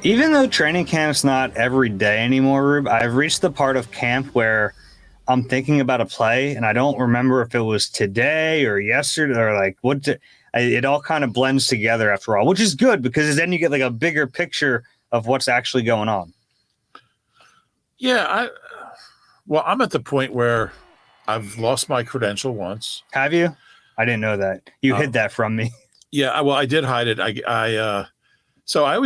Even though training camp's not every day anymore, Rube, I've reached the part of camp where I'm thinking about a play and I don't remember if it was today or yesterday or like it all kind of blends together after all, which is good because then you get like a bigger picture of what's actually going on. Yeah, I'm at the point where I've lost my credential once. Have you? I didn't know that. You hid that from me. Yeah, well, I did hide it. So I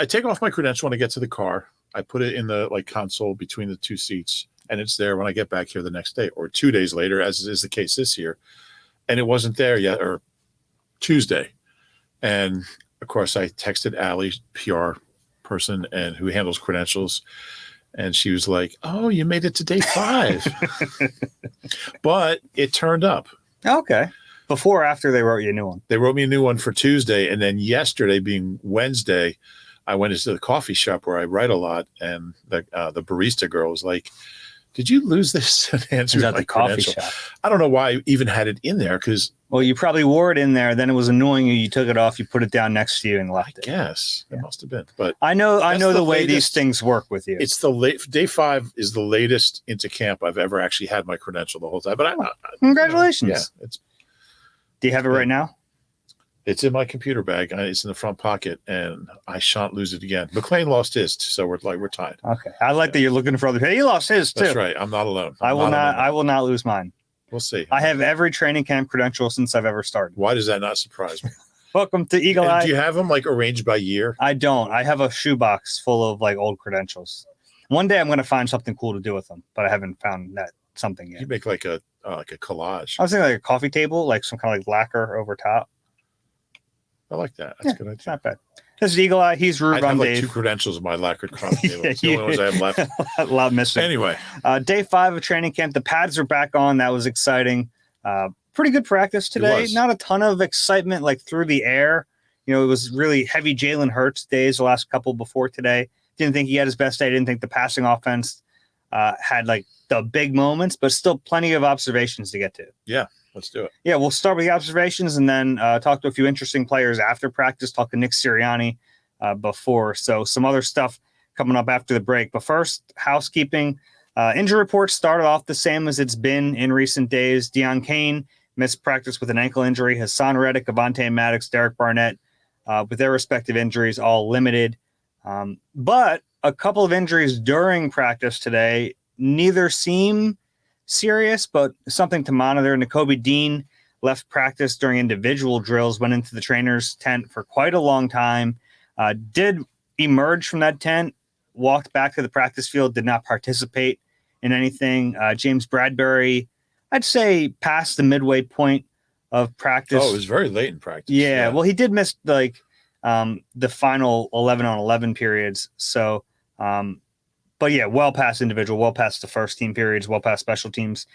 take off my credential when I get to the car. I put it in the console between the two seats, and it's there when I get back here the next day or 2 days later, as is the case this year. And it wasn't there yet, or Tuesday. And of course, I texted Allie, PR person, and who handles credentials, and she was like, "Oh, you made it to day 5," but it turned up. Okay. Before or after they wrote you a new one? They wrote me a new one for Tuesday, and then yesterday, being Wednesday, I went into the coffee shop where I write a lot, and the barista girl was like, "Did you lose this?" And answered at the coffee shop. I don't know why I even had it in there because. Well, you probably wore it in there. Then it was annoying you. You took it off. You put it down next to you and left it. Yes, it must have been. But I know the way these things work with you. It's day 5 is the latest into camp I've ever actually had my credential the whole time. But congratulations. Yeah, do you have it right now? It's in my computer bag. It's in the front pocket, and I shan't lose it again. McLean lost his, so we're tied. Okay, I like that you're looking for other people. He lost his too. That's right. I'm not alone. I will not lose mine. We'll see. I have every training camp credential since I've ever started. Why does that not surprise me? Welcome to Eagle Eye. Do you have them arranged by year? I don't. I have a shoebox full of old credentials. One day I'm going to find something cool to do with them, but I haven't found that something yet. You make like a collage. I was thinking like a coffee table, like some kind of lacquer over top. I like that. That's good idea. It's not bad. This is Eagle Eye. He's Rube. I have Dave. 2 credentials in my lacquered coffee table. It's the only ones I have left. A lot missing. Anyway. Day 5 of training camp. The pads are back on. That was exciting. Pretty good practice today. Not a ton of excitement through the air. It was really heavy Jalen Hurts days the last couple before today. Didn't think he had his best day. Didn't think the passing offense had the big moments, but still plenty of observations to get to. Yeah. Let's do it. Yeah, we'll start with the observations and then talk to a few interesting players after practice, talk to Nick Sirianni before. So some other stuff coming up after the break. But first, housekeeping. Injury report started off the same as it's been in recent days. Deion Kane missed practice with an ankle injury. Hassan Reddick, Avonte Maddox, Derek Barnett, with their respective injuries, all limited. But a couple of injuries during practice today, neither seem serious, but something to monitor. Nakobe Dean left practice during individual drills, went into the trainer's tent for quite a long time, did emerge from that tent, walked back to the practice field, did not participate in anything. James Bradbury, I'd say past the midway point of practice. Oh, it was very late in practice. Yeah. Well, he did miss the final 11-on-11 periods. So, but yeah, well past individual, well past the first team periods, well past special teams.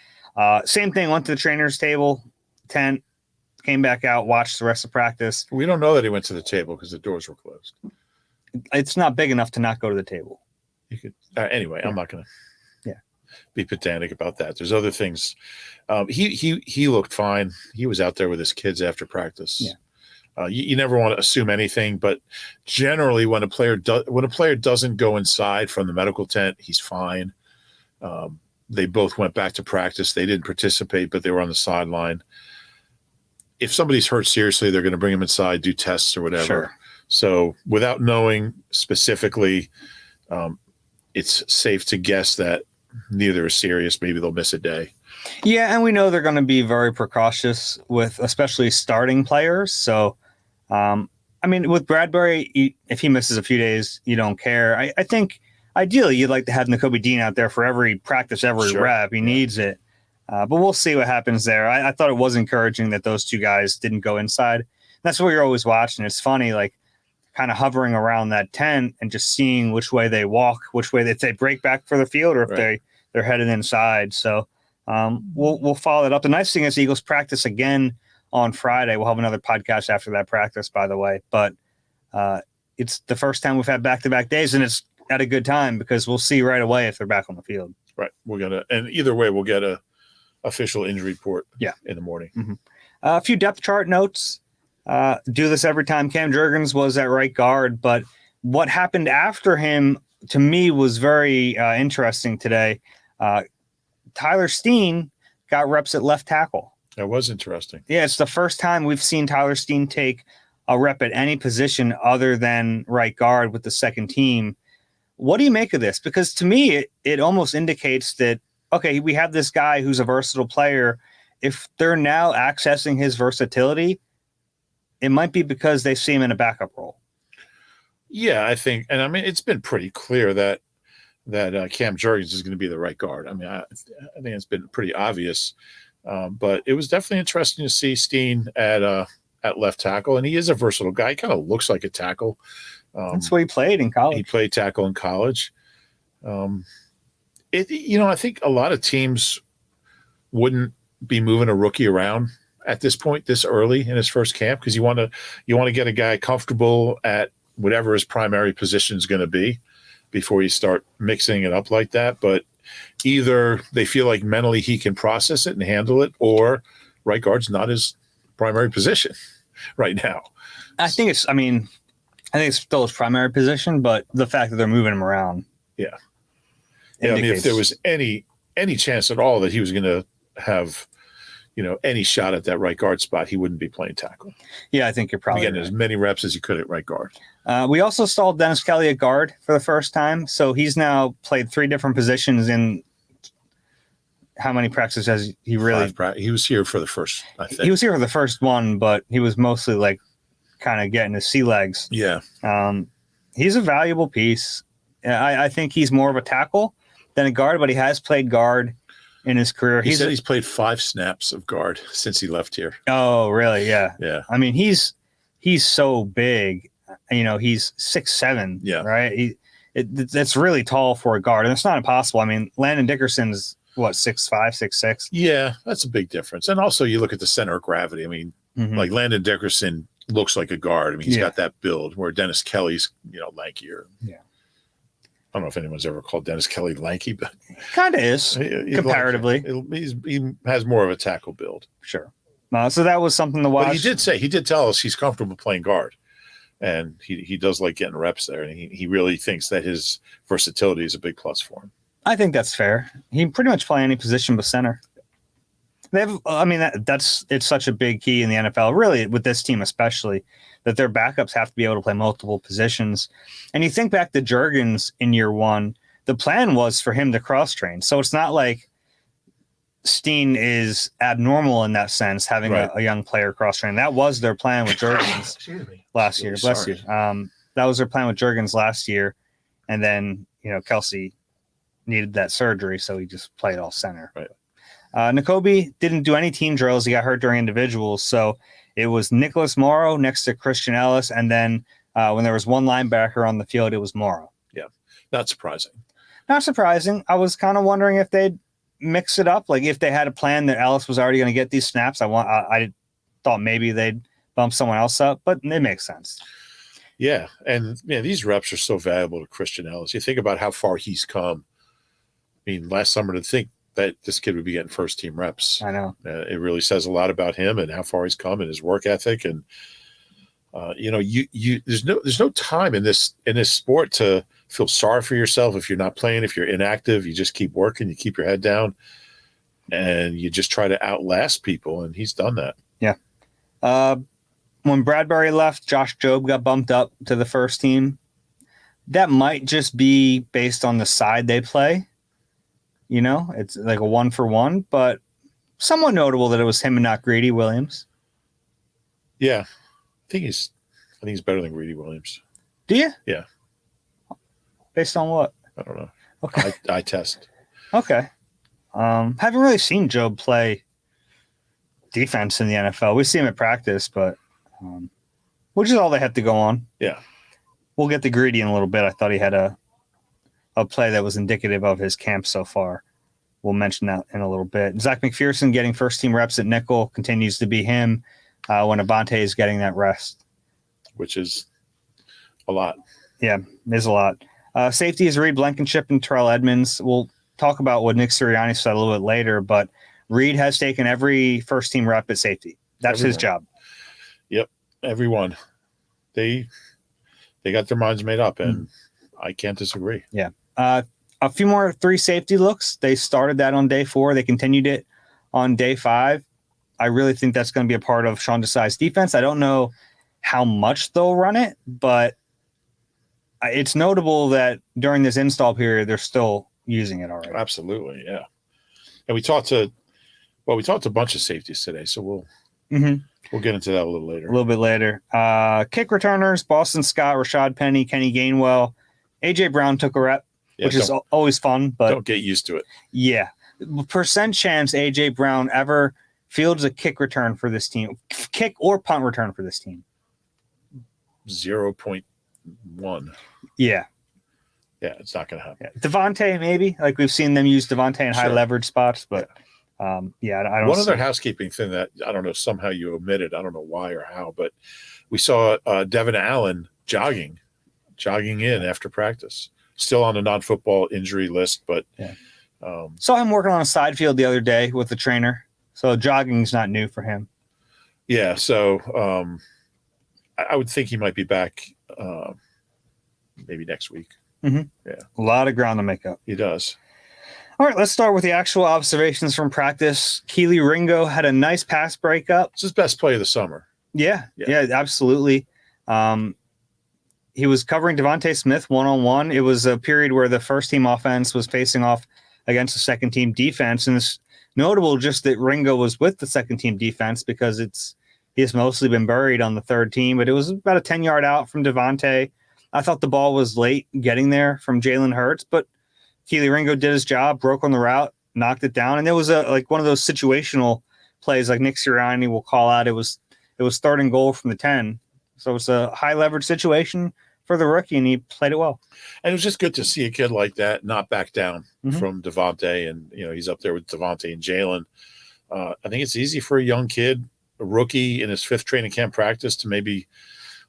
Same thing, went to the trainer's table, tent, came back out, watched the rest of practice. We don't know that he went to the table because the doors were closed. It's not big enough to not go to the table. You could anyway. Yeah. I'm not going to be pedantic about that. There's other things. He looked fine. He was out there with his kids after practice. Yeah. You never want to assume anything, but generally, when a player doesn't go inside from the medical tent, he's fine. They both went back to practice. They didn't participate, but they were on the sideline. If somebody's hurt seriously, they're going to bring them inside, do tests or whatever. Sure. So, without knowing specifically, it's safe to guess that neither is serious. Maybe they'll miss a day. Yeah, and we know they're going to be very precautious with especially starting players. So, with Bradbury, if he misses a few days, you don't care. I think ideally you'd like to have Nakobe Dean out there for every practice, every rep. He needs it. But we'll see what happens there. I thought it was encouraging that those two guys didn't go inside. That's what you're always watching. It's funny, kind of hovering around that tent and just seeing which way they walk, which way if they break back for the field or if they're headed inside. So we'll follow that up. The nice thing is Eagles practice again on Friday. We'll have another podcast after that practice, by the way. But it's the first time we've had back-to-back days, and it's at a good time because we'll see right away if they're back on the field. Right. And either way, we'll get a official injury report in the morning. Mm-hmm. A few depth chart notes. Do this every time. Cam Jurgens was at right guard, but what happened after him to me was very interesting today. Tyler Steen got reps at left tackle. That was interesting. Yeah, it's the first time we've seen Tyler Steen take a rep at any position other than right guard with the second team. What do you make of this? Because to me, it almost indicates that, okay, we have this guy who's a versatile player. If they're now accessing his versatility, it might be because they see him in a backup role. Yeah, I think, and I mean, it's been pretty clear that Cam Jurgens is going to be the right guard. I mean, I think it's been pretty obvious, but it was definitely interesting to see Steen at left tackle, and he is a versatile guy. He kind of looks like a tackle. That's what he played in college. He played tackle in college. I think a lot of teams wouldn't be moving a rookie around at this point, this early in his first camp, because you want to get a guy comfortable at whatever his primary position is going to be before you start mixing it up like that. But either they feel like mentally he can process it and handle it, or right guard's not his primary position right now. I think it's still his primary position, but the fact that they're moving him around. Yeah. Yeah. I mean, if there was any chance at all that he was going to have, any shot at that right guard spot, he wouldn't be playing tackle. Yeah, I think you're probably getting as many reps as he could at right guard. We also saw Dennis Kelly at guard for the first time. So he's now played 3 different positions in how many practices has he really? He was here for the first, I think. He was here for the first one, but he was mostly like kind of getting his sea legs. Yeah. He's a valuable piece. I think he's more of a tackle than a guard, but he has played guard in his career. He said he's played 5 snaps of guard since he left here. Oh, really? Yeah. Yeah. I mean, he's so big. He's 6'7". Yeah. Right. That's really tall for a guard, and it's not impossible. I mean, Landon Dickerson's 6'5", 6'6". Yeah, that's a big difference. And also, you look at the center of gravity. I mean, like Landon Dickerson looks like a guard. I mean, he's got that build, where Dennis Kelly's lankier. Yeah. I don't know if anyone's ever called Dennis Kelly lanky, but kind of is comparatively. He has more of a tackle build. Sure. So that was something to watch. But he did tell us he's comfortable playing guard, and he does like getting reps there, and he really thinks that his versatility is a big plus for him. I think that's fair. He can pretty much play any position but center. It's such a big key in the NFL, really, with this team especially, that their backups have to be able to play multiple positions. And you think back to Jurgens in year 1, the plan was for him to cross-train. So it's not like Steen is abnormal in that sense, having a young player cross-train. That was their plan with Jurgens last year. Bless you. That was their plan with Jurgens last year. And then, Kelce needed that surgery, so he just played all center. Right. Nakobe didn't do any team drills. He got hurt during individuals. So it was Nicholas Morrow next to Christian Ellis. And then when there was one linebacker on the field, it was Morrow. Yeah. Not surprising. Not surprising. I was kind of wondering if they'd mix it up. Like if they had a plan that Ellis was already going to get these snaps. I thought maybe they'd bump someone else up, but it makes sense. Yeah. And these reps are so valuable to Christian Ellis. You think about how far he's come. I mean, last summer to think that this kid would be getting first team reps. I know. It really says a lot about him and how far he's come and his work ethic. And there's no time in this sport to feel sorry for yourself if you're not playing, if you're inactive. You just keep working, you keep your head down, and you just try to outlast people. And he's done that. Yeah. When Bradbury left, Josh Jobe got bumped up to the first team. That might just be based on the side they play. It's like a 1-for-1, but somewhat notable that it was him and not Greedy Williams. Yeah. I think he's better than Greedy Williams. Do you? Yeah. Based on what? I don't know. Okay. I test. Okay. Haven't really seen Jobe play defense in the NFL. We see him at practice, but which is all they had to go on. Yeah. We'll get to Greedy in a little bit. I thought he had a play that was indicative of his camp so far. We'll mention that in a little bit. Zach McPherson getting first team reps at nickel continues to be him when Avonte is getting that rest. Which is a lot. Yeah, it is a lot. Safety is Reed Blankenship and Terrell Edmonds. We'll talk about what Nick Sirianni said a little bit later, but Reed has taken every first team rep at safety. That's his job. Yep, everyone. They they got their minds made up, and I can't disagree. Yeah. A few more 3 safety looks. They started that on day 4. They continued it on day 5. I really think that's going to be a part of Sean Desai's defense. I don't know how much they'll run it, but it's notable that during this install period, they're still using it already. Absolutely, yeah. And we talked to a bunch of safeties today, so we'll get into that a little later. A little bit later. Kick returners: Boston Scott, Rashad Penny, Kenny Gainwell. AJ Brown took a rep, which is always fun, but don't get used to it. Yeah. Percent chance AJ Brown ever fields a kick return for this team, kick or punt return for this team. 0.1. Yeah. Yeah, it's not going to happen. Yeah. Devontae, maybe. Like, we've seen them use Devontae in high leverage spots, but I don't. One other housekeeping thing that I don't know, somehow you omitted, I don't know why or how, but we saw Devin Allen jogging in after practice. Still on the non-football injury list, but saw him working on a side field the other day with the trainer. So jogging's not new for him. Yeah, so I would think he might be back maybe next week. Mm-hmm. Yeah, a lot of ground to make up. He does. All right, let's start with the actual observations from practice. Keely Ringo had a nice pass breakup. It's his best play of the summer. Yeah, absolutely. He was covering Devontae Smith one-on-one. It was a period where the first-team offense was facing off against the second-team defense, and it's notable just that Ringo was with the second-team defense because he has mostly been buried on the third team, but it was about a 10-yard out from Devontae. I thought the ball was late getting there from Jalen Hurts, but Keely Ringo did his job, broke on the route, knocked it down, and it was one of those situational plays like Nick Sirianni will call out. It was 3rd and goal from the 10, so it's a high leverage situation for the rookie, and he played it well. And it was just good to see a kid like that not back down from Devontae, and he's up there with Devontae and Jalen. I think it's easy for a young kid, a rookie in his 5th training camp practice, to maybe,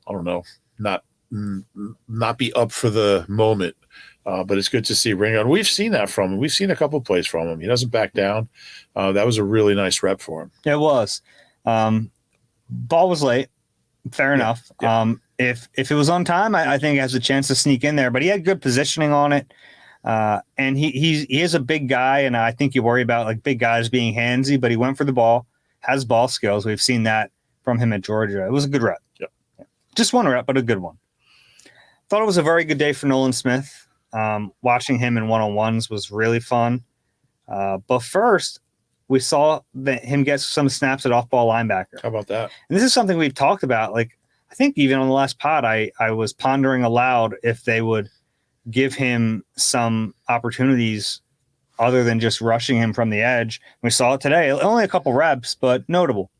I don't know, not be up for the moment. But it's good to see Ringo. And we've seen that from him. We've seen a couple plays from him. He doesn't back down. That was a really nice rep for him. It was. Ball was late. Fair enough. Yeah. If it was on time, I think he has a chance to sneak in there. But he had good positioning on it. And he is a big guy, and I think you worry about like big guys being handsy, but he went for the ball, has ball skills. We've seen that from him at Georgia. It was a good rep. Yep. Just one rep, but a good one. Thought it was a very good day for Nolan Smith. Watching him in one-on-ones was really fun. But first, we saw him get some snaps at off-ball linebacker. How about that? And this is something we've talked about. Like, I think even on the last pod, I was pondering aloud if they would give him some opportunities other than just rushing him from the edge. We saw it today. Only a couple reps, but notable.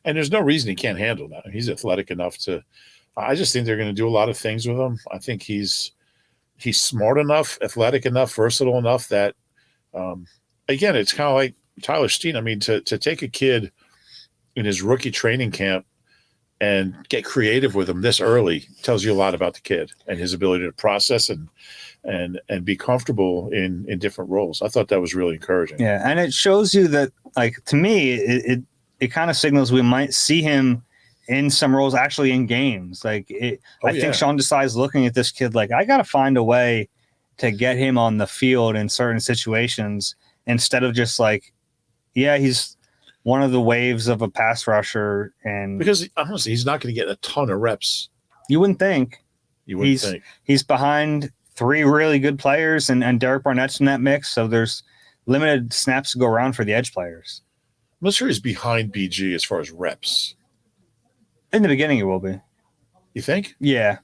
And there's no reason he can't handle that. He's athletic enough to – I just think they're going to do a lot of things with him. I think he's smart enough, athletic enough, versatile enough that, again, it's kind of like Tyler Steen. I mean, to take a kid in his rookie training camp and get creative with him this early tells you a lot about the kid and his ability to process and be comfortable in different roles. I thought that was really encouraging. Yeah, and it shows you that, like, to me, it kind of signals we might see him in some roles actually in games. Like, I think Sean Desai is looking at this kid like, I got to find a way to get him on the field in certain situations instead of just like, yeah, he's one of the waves of a pass rusher. And because honestly, he's not going to get a ton of reps. You wouldn't think. He's behind 3 really good players, and Derek Barnett's in that mix. So there's limited snaps to go around for the edge players. I'm not sure he's behind BG as far as reps. In the beginning, it will be. You think? Yeah.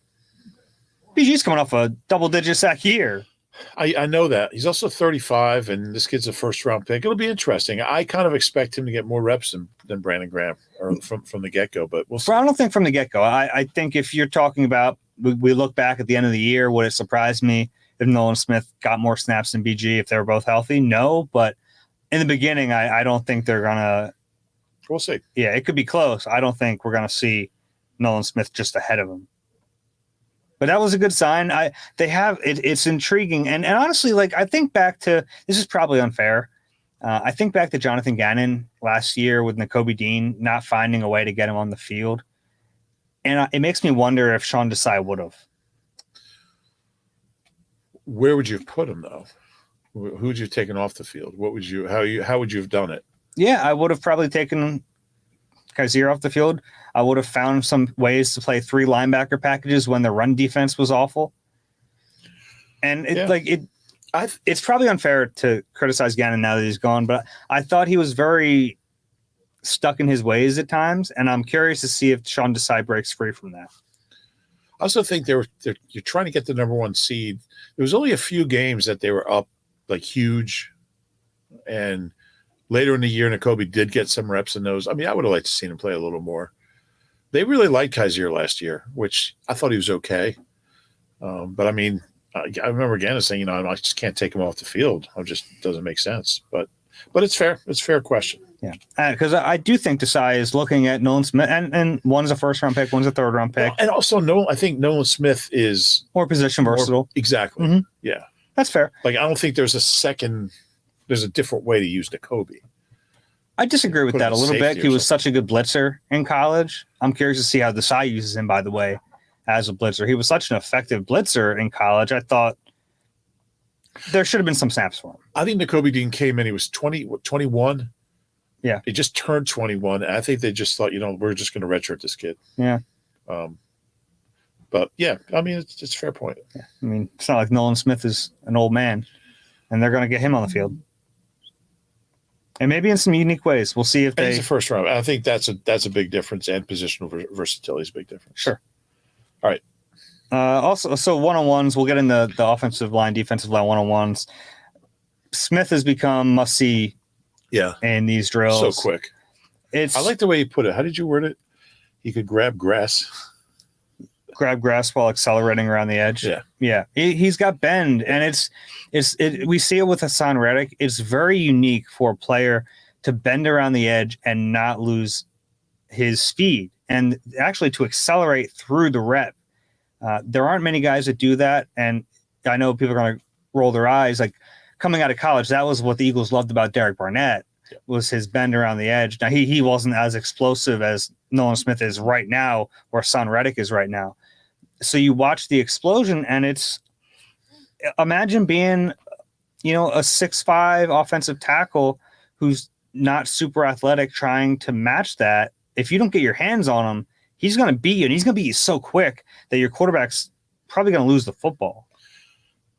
BG's coming off a double-digit sack year. I know that. He's also 35, and this kid's a first-round pick. It'll be interesting. I kind of expect him to get more reps than Brandon Graham or from the get-go, but we'll see. I don't think from the get-go. I think if you're talking about we look back at the end of the year, would it surprise me if Nolan Smith got more snaps than BG if they were both healthy? No, but in the beginning, I don't think they're going to – we'll see. Yeah, it could be close. I don't think we're going to see Nolan Smith just ahead of him. But that was a good sign. It's intriguing. And honestly, like, I think back to – this is probably unfair. I think back to Jonathan Gannon last year with Nakobe Dean not finding a way to get him on the field. And it makes me wonder if Sean Desai would have. Where would you have put him though? Who would you have taken off the field? How would you have done it? Yeah, I would have probably taken Kaiser off the field. I would have found some ways to play 3 linebacker packages when the run defense was awful. And it's probably unfair to criticize Gannon now that he's gone, but I thought he was very stuck in his ways at times, and I'm curious to see if Sean Desai breaks free from that. I also think you're trying to get the number 1 seed. There was only a few games that they were up like huge, and later in the year, Nakobe did get some reps in those. I mean, I would have liked to see him play a little more. They really liked Kaiser last year, which I thought he was okay. But I mean, I remember Gannon saying, I just can't take him off the field. It just doesn't make sense. But it's fair. It's a fair question. Yeah, because I do think Desai is looking at Nolan Smith, and one's a first-round pick, one's a third-round pick. Well, and also, I think Nolan Smith is more position versatile. Exactly. Mm-hmm. Yeah. That's fair. Like, I don't think there's a different way to use Nakobe. I disagree with that a little bit. He was such a good blitzer in college. I'm curious to see how Desai uses him, by the way, as a blitzer. He was such an effective blitzer in college. I thought there should have been some snaps for him. I think Nakobe Dean came in. He was 21. Yeah. He just turned 21. And I think they just thought, we're just going to redshirt this kid. Yeah. But, yeah, I mean, it's a fair point. Yeah. I mean, it's not like Nolan Smith is an old man, and they're going to get him on the field. And maybe in some unique ways. We'll see if they. He's a first round. I think that's a big difference, and positional versatility is a big difference. Sure. All right. Also, so one-on-ones. We'll get in the offensive line, defensive line one-on-ones. Smith has become must-see. Yeah. In these drills, so quick. I like the way you put it. How did you word it? He could grab grass while accelerating around the edge. Yeah. He's got bend, and we see it with Hassan Reddick. It's very unique for a player to bend around the edge and not lose his speed, and actually to accelerate through the rep. There aren't many guys that do that, and I know people are going to roll their eyes. Like coming out of college, that was what the Eagles loved about Derek Barnett, was his bend around the edge. Now he wasn't as explosive as Nolan Smith is right now, or Hassan Reddick is right now. So you watch the explosion, and imagine being, a 6'5" offensive tackle who's not super athletic trying to match that. If you don't get your hands on him, he's going to beat you, and he's going to beat you so quick that your quarterback's probably going to lose the football.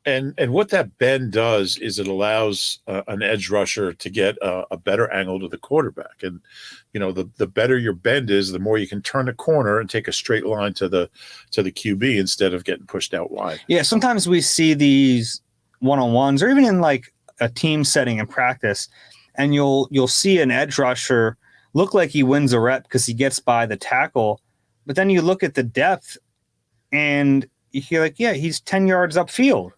And what that bend does is it allows an edge rusher to get a better angle to the quarterback. And, the better your bend is, the more you can turn the corner and take a straight line to the QB instead of getting pushed out wide. Yeah, sometimes we see these one-on-ones or even in like a team setting in practice, and you'll see an edge rusher look like he wins a rep because he gets by the tackle. But then you look at the depth and you're like, yeah, he's 10 yards upfield.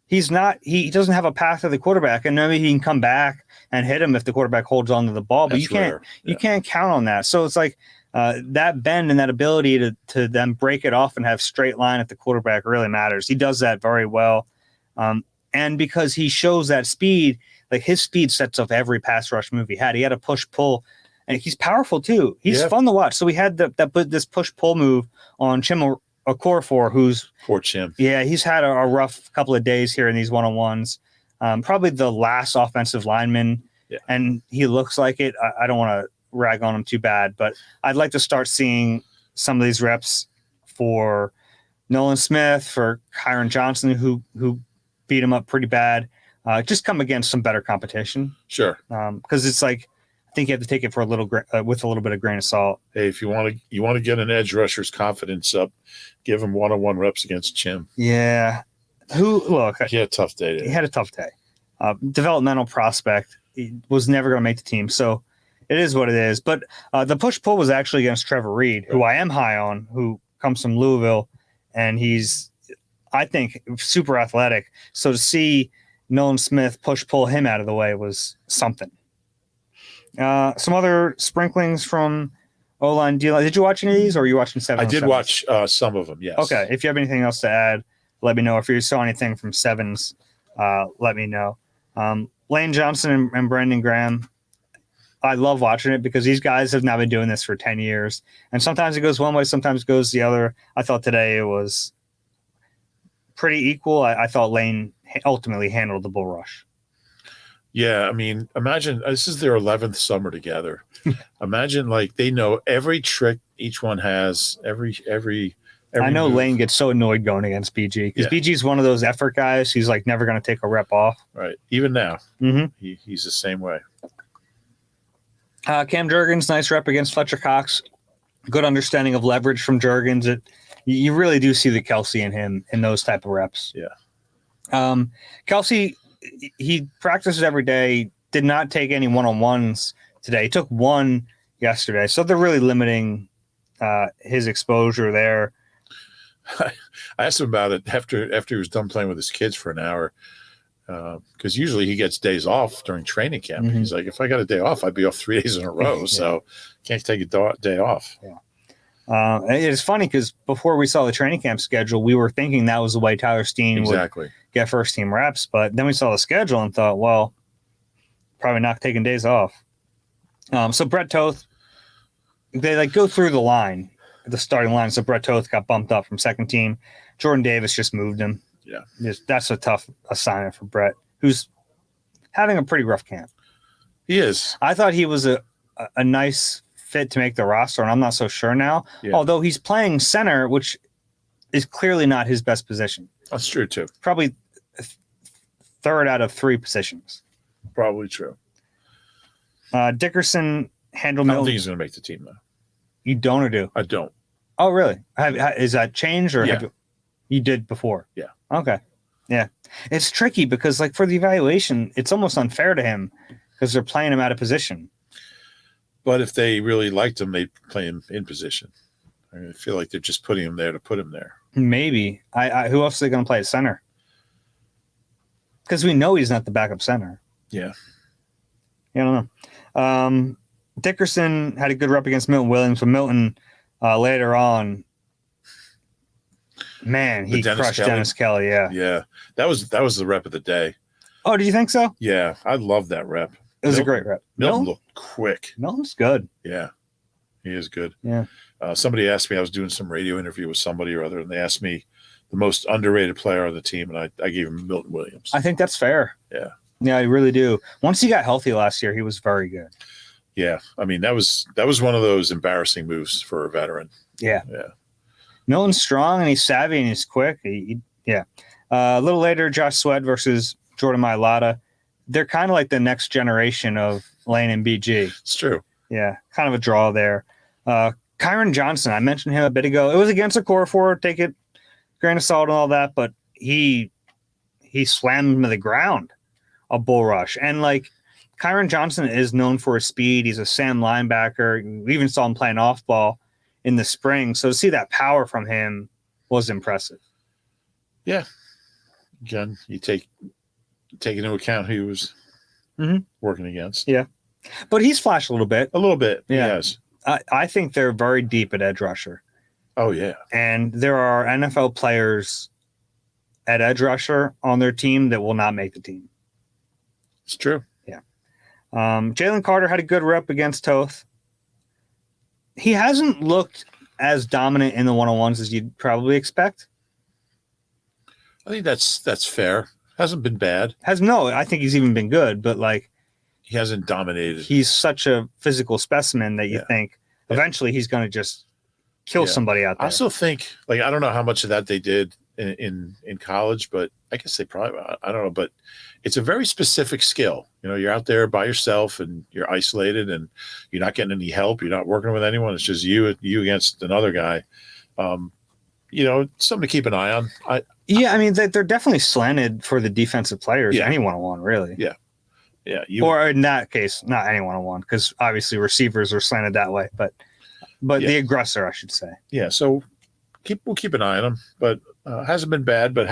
He doesn't have a path to the quarterback, and maybe he can come back and hit him if the quarterback holds on to the ball, but you can't count on that. So it's like that bend and that ability to then break it off and have straight line at the quarterback really matters. He does that very well. And because he shows that speed, like his speed sets up every pass rush move he had. He had a push-pull, and he's powerful too. He's fun to watch. So we had this push-pull move on Chim Okorafor, who's poor Chim. Yeah, he's had a rough couple of days here in these one-on-ones. Probably the last offensive lineman, and he looks like it. I don't want to rag on him too bad, but I'd like to start seeing some of these reps for Nolan Smith, for Kyron Johnson, who beat him up pretty bad. Just come against some better competition. Sure. Because it's like, I think you have to take it for with a little bit of grain of salt. Hey, if you want to get an edge rusher's confidence up, give him one-on-one reps against Chim. Yeah. He had a tough day. He had a tough day. Developmental prospect. He was never going to make the team. So it is what it is. But the push-pull was actually against Trevor Reed, who I am high on, who comes from Louisville. And he's, I think, super athletic. So to see Nolan Smith push-pull him out of the way was something. Some other sprinklings from O-line. Did you watch any of these, or are you watching 7? I did watch some of them, yes. Okay. If you have anything else to add, let me know. If you saw anything from 7s, let me know. Lane Johnson and Brandon Graham, I love watching it because these guys have now been doing this for 10 years. And sometimes it goes one way, sometimes it goes the other. I thought today it was pretty equal. I thought Lane ultimately handled the bull rush. Yeah, I mean, imagine this is their 11th summer together. Imagine like they know every trick each one has, every I know move. Lane gets so annoyed going against BG because Yeah. BG's one of those effort guys. He's like never going to take a rep off. Right. Even now, Mm-hmm. he's the same way. Cam Jurgens, nice rep against Fletcher Cox. Good understanding of leverage from Jurgens. You really do see the Kelce in him in those type of reps. Yeah. Kelce, he practices every day. Did not take any one-on-ones today. He took one yesterday, so they're really limiting his exposure there. I asked him about it after he was done playing with his kids for an hour, because usually he gets days off during training camp. Mm-hmm. He's like, if I got a day off, I'd be off 3 days in a row. Yeah. So can't take a day off. Yeah. It's funny because before we saw the training camp schedule, we were thinking that was the way Tyler Steen would get first team reps. But then we saw the schedule and thought, well, probably not taking days off. So Brett Toth, they like go through the line, the starting line. So Brett Toth got bumped up from second team. Jordan Davis just moved him. Yeah. That's a tough assignment for Brett, who's having a pretty rough camp. He is. I thought he was a nice fit to make the roster, and I'm not so sure now. Yeah. Although he's playing center, which is clearly not his best position. That's true, too. Probably third out of 3 positions. Probably true. Dickerson handled. I don't think he's going to make the team, though. You don't or do? I don't. Oh, really? Is that changed or yeah. You did before? Yeah. Okay. Yeah. It's tricky because, like, for the evaluation, it's almost unfair to him because they're playing him out of position. But if they really liked him, they'd play him in position. I feel like they're just putting him there to put him there. Maybe. Who else are they going to play at center? Because we know he's not the backup center. Yeah. I don't know. Dickerson had a good rep against Milton Williams, but Milton later on, man, he crushed Dennis Kelly. Yeah. Yeah. That was the rep of the day. Oh, did you think so? Yeah. I love that rep. It was a great rep. Milton looked quick. Milton's good. Yeah. He is good. Yeah. Somebody asked me, I was doing some radio interview with somebody or other, and they asked me the most underrated player on the team, and I gave him Milton Williams. I think that's fair. Yeah. Yeah, I really do. Once he got healthy last year, he was very good. Yeah. I mean, that was one of those embarrassing moves for a veteran. Yeah. Yeah. Milton's strong, and he's savvy, and he's quick. Yeah. A little later, Josh Sweat versus Jordan Mailata. They're kind of like the next generation of Lane and BG. It's true. Yeah, kind of a draw there. Kyron Johnson, I mentioned him a bit ago. It was against a core forward, take it grain of salt and all that, but he slammed him to the ground, a bull rush. And like Kyron Johnson is known for his speed. He's a Sam linebacker. We even saw him playing off ball in the spring. So to see that power from him was impressive. Yeah. Again, you take into account who he was working against. Yeah. But he's flashed a little bit. A little bit. Yeah. Yes. I think they're very deep at edge rusher. Oh, yeah. And there are NFL players at edge rusher on their team that will not make the team. It's true. Yeah. Jalen Carter had a good rep against Toth. He hasn't looked as dominant in the one-on-ones as you'd probably expect. I think that's fair. Hasn't been bad. I think he's even been good, but like he hasn't dominated. He's such a physical specimen that you think eventually he's going to just kill somebody out there. I also think, like, I don't know how much of that they did in college, but I guess they probably, I don't know, but it's a very specific skill. You know, you're out there by yourself and you're isolated and you're not getting any help. You're not working with anyone. It's just you against another guy. You know, something to keep an eye on. I mean, they're definitely slanted for the defensive players. Any one-on-one, really. Yeah. Yeah. Or in that case, not any one-on-one, because obviously receivers are slanted that way, but the aggressor, I should say. Yeah. So we'll keep an eye on him, but hasn't been bad, but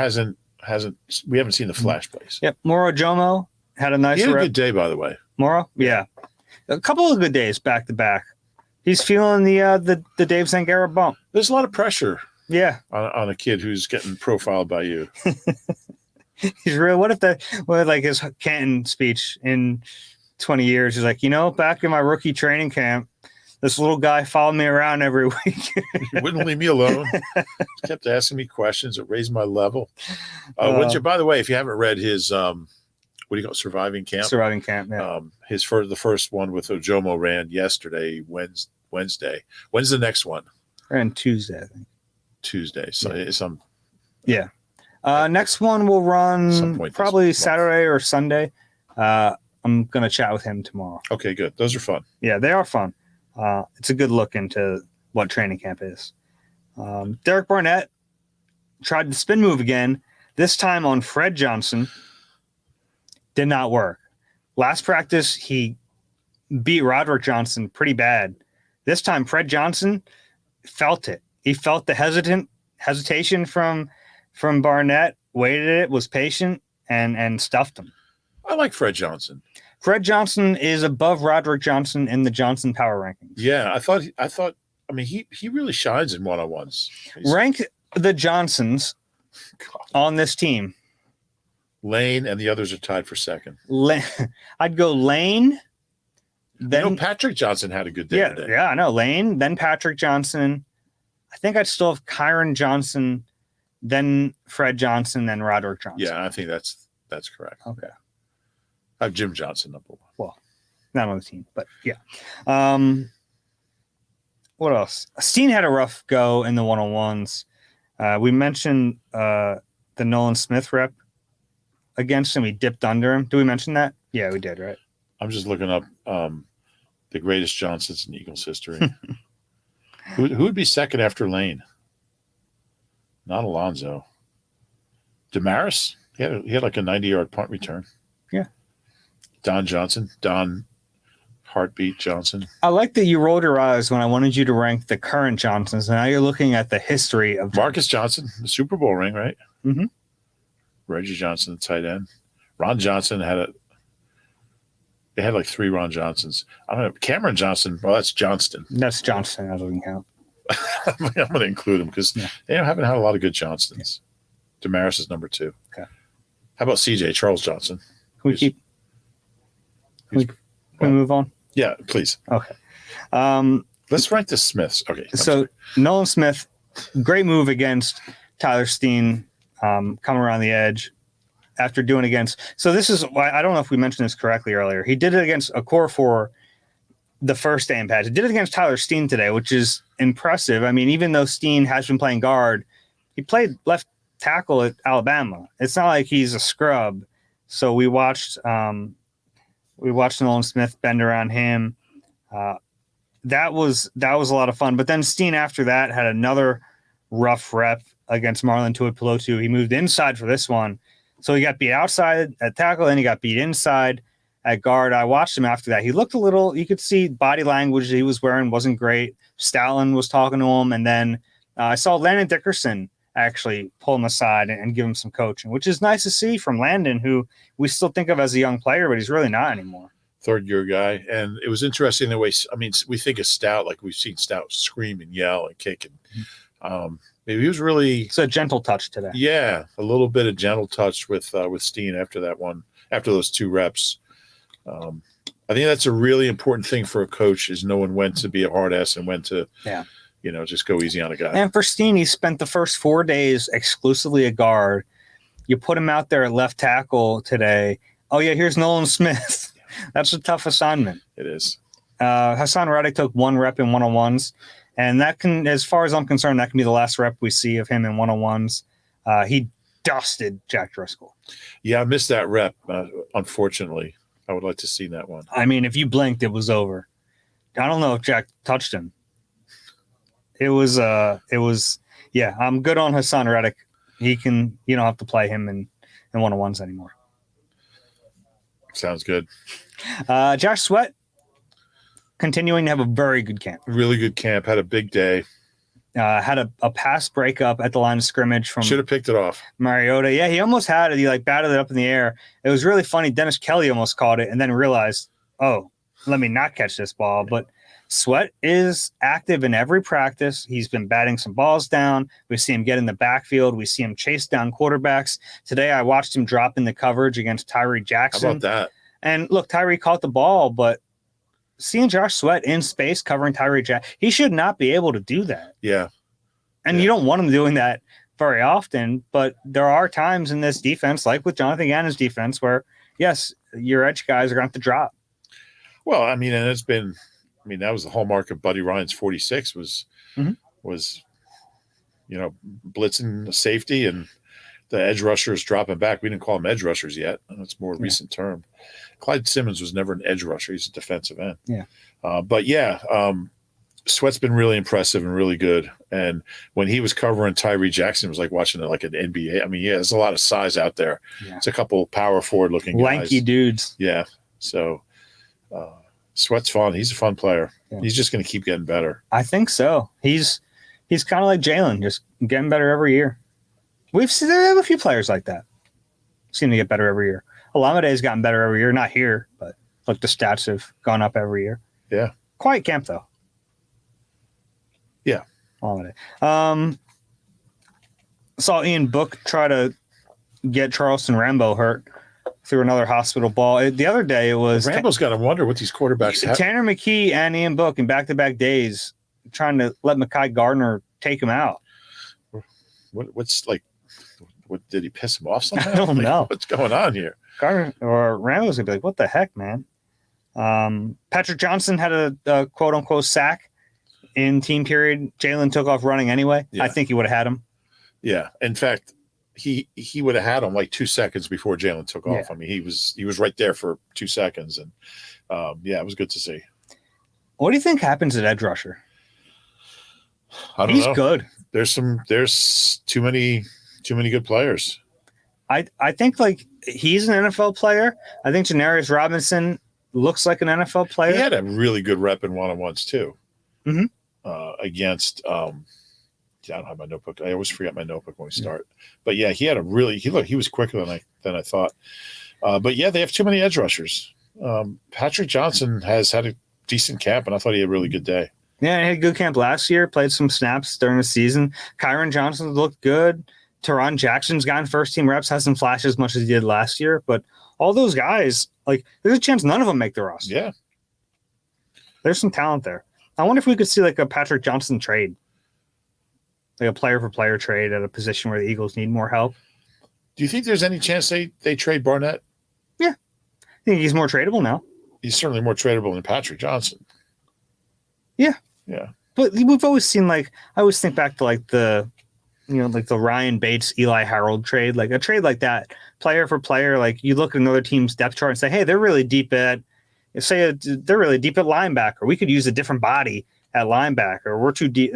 we haven't seen the flash plays. Yep. Moro Jomo had a nice He had a good day, by the way. Moro? Yeah. A couple of good days back to back. He's feeling the Dave Zangaro bump. There's a lot of pressure. Yeah. On a kid who's getting profiled by you. He's real. What if his Canton speech in 20 years? He's like, back in my rookie training camp, This little guy followed me around every week. He wouldn't leave me alone. He kept asking me questions that raised my level. By the way, if you haven't read his what do you call it, Surviving Camp? Surviving Camp, yeah. The first one with Ojomo ran yesterday, Wednesday. When's the next one? Ran Tuesday, I think. Tuesday. So yeah. Next one will run probably Saturday or Sunday. I'm going to chat with him tomorrow. Okay, good. Those are fun. Yeah, they are fun. It's a good look into what training camp is. Derek Barnett tried the spin move again, this time on Fred Johnson. Did not work. Last practice, he beat Roderick Johnson pretty bad. This time, Fred Johnson felt it. He felt the hesitation from Barnett, waited it, was patient, and stuffed him. I like Fred Johnson. Fred Johnson is above Roderick Johnson in the Johnson power rankings. Yeah, I thought. I mean, he really shines in one-on-ones. Rank the Johnsons on this team. Lane and the others are tied for second. I'd go Lane. Then Patrick Johnson had a good day today. Yeah, I know. Lane, then Patrick Johnson. I think I'd still have Kyron Johnson, then Fred Johnson, then Roderick Johnson. Yeah, I think that's correct. Okay. I have Jim Johnson number one. Well, not on the team, but yeah. What else? Steen had a rough go in the one-on-ones. We mentioned the Nolan Smith rep against him. He dipped under him. Did we mention that? Yeah, we did, right? I'm just looking up the greatest Johnsons in Eagles history. Who would be second after Lane? Not Alonzo. Damaris? He had like a 90-yard punt return. Yeah. Don Johnson. Don Heartbeat Johnson. I like that you rolled your eyes when I wanted you to rank the current Johnsons. And now you're looking at the history of Marcus Johnson, the Super Bowl ring, right? Mm-hmm. Reggie Johnson, the tight end. Ron Johnson they had like three Ron Johnsons. I don't know. Cameron Johnson, well, that's Johnston. That's Johnston. That doesn't count. I'm going to include him because they haven't had a lot of good Johnsons. Yeah. Damaris is number 2. Okay. How about CJ, Charles Johnson? Can we move on? Yeah, please. Okay. Let's rank the Smiths. Okay. So Nolan Smith, great move against Tyler Steen, coming around the edge after doing against. So this is why I don't know if we mentioned this correctly earlier. He did it against a core for the first day in pads. He did it against Tyler Steen today, which is impressive. I mean, even though Steen has been playing guard, he played left tackle at Alabama. It's not like he's a scrub. So we watched Nolan Smith bend around him. That was a lot of fun. But then Steen after that had another rough rep against Marlon Tuipulotu. He moved inside for this one. So he got beat outside at tackle, and he got beat inside at guard. I watched him after that. He looked a little, you could see body language that he was wearing wasn't great. Stalin was talking to him. And then I saw Landon Dickerson actually pull him aside and give him some coaching, which is nice to see from Landon, who we still think of as a young player, but he's really not anymore. Third-year guy. And it was interesting the way, I mean, we think of Stout, like we've seen Stout scream and yell and kick. And maybe he was really... It's a gentle touch today. Yeah, a little bit of gentle touch with Steen after that one, after those 2 reps. I think that's a really important thing for a coach is knowing when to be a hard ass and when to, just go easy on a guy. And for Steen, he spent the first 4 days exclusively at guard. You put him out there at left tackle today. Oh, yeah, here's Nolan Smith. That's a tough assignment. It is. Hassan Reddick took 1 rep in one-on-ones, and that can, as far as I'm concerned, that can be the last rep we see of him in one-on-ones. He dusted Jack Driscoll. Yeah, I missed that rep, unfortunately. I would like to see that one. I mean, if you blinked, it was over. I don't know if Jack touched him. It was, I'm good on Hassan Reddick. You don't have to play him in one-on-ones anymore. Sounds good. Josh Sweat continuing to have a very good camp. Really good camp. Had a big day. Had a pass breakup at the line of scrimmage from should have picked it off. Mariota. Yeah, he almost had it. He batted it up in the air. It was really funny. Dennis Kelly almost caught it and then realized, oh, let me not catch this ball. But Sweat is active in every practice. He's been batting some balls down. We see him get in the backfield. We see him chase down quarterbacks. Today I watched him drop in the coverage against Tyree Jackson. How about that? And look, Tyree caught the ball, but seeing Josh Sweat in space covering Tyree Jackson, he should not be able to do that. Yeah. And you don't want him doing that very often, but there are times in this defense, like with Jonathan Gannon's defense, where, yes, your edge guys are going to have to drop. Well, I mean, and that was the hallmark of Buddy Ryan's 46 was, blitzing safety and the edge rushers dropping back. We didn't call them edge rushers yet. That's more recent term. Clyde Simmons was never an edge rusher. He's a defensive end. Yeah. Sweat's been really impressive and really good. And when he was covering Tyree Jackson, it was like watching it like an NBA. I mean, there's a lot of size out there. Yeah. It's a couple power forward looking guys. Lanky dudes. Yeah. So Sweat's fun. He's a fun player. Yeah. He's just going to keep getting better. I think so. He's kind of like Jalen, just getting better every year. We've seen a few players like that. Seem to get better every year. Olamide's gotten better every year. Not here, but look, the stats have gone up every year. Yeah. Quiet camp though. Yeah. Saw Ian Book try to get Charleston Rambo hurt through another hospital ball. The other day it was Rambo's got to wonder what these quarterbacks have. Tanner McKee and Ian Book in back-to-back days trying to let Mekhi Gardner take him out. What did he piss him off somehow? I don't know. What's going on here? Gardner or Rambo's gonna be like, what the heck, man? Patrick Johnson had a quote-unquote sack in team period. Jalen took off running anyway. Yeah. I think he would have had him. Yeah. In fact, he would have had him like 2 seconds before Jalen took off. I mean, he was right there for 2 seconds. And it was good to see. What do you think happens at edge rusher? I don't know. He's good. There's too many good players. I think like he's an NFL player. I think Janarius Robinson looks like an NFL player. He had a really good rep in one-on-ones too. Mm-hmm. Against I don't have my notebook. I always forget my notebook when we start. But yeah, he was quicker than I thought. But yeah, they have too many edge rushers. Patrick Johnson has had a decent camp, and I thought he had a really good day. Yeah, he had a good camp last year, played some snaps during the season. Kyron Johnson looked good. Teron Jackson's gotten first-team reps, hasn't flashed as much as he did last year. But all those guys, like, there's a chance none of them make the roster. Yeah. There's some talent there. I wonder if we could see, like, a Patrick Johnson trade. Like a player-for-player trade at a position where the Eagles need more help. Do you think there's any chance they trade Barnett? Yeah. I think he's more tradable now. He's certainly more tradable than Patrick Johnson. Yeah. Yeah. But we've always seen, like, I always think back to, like, the Ryan Bates, Eli Harold trade, like a trade like that, player for player. Like you look at another team's depth chart and say, hey, they're really deep at linebacker. We could use a different body at linebacker. We're too deep,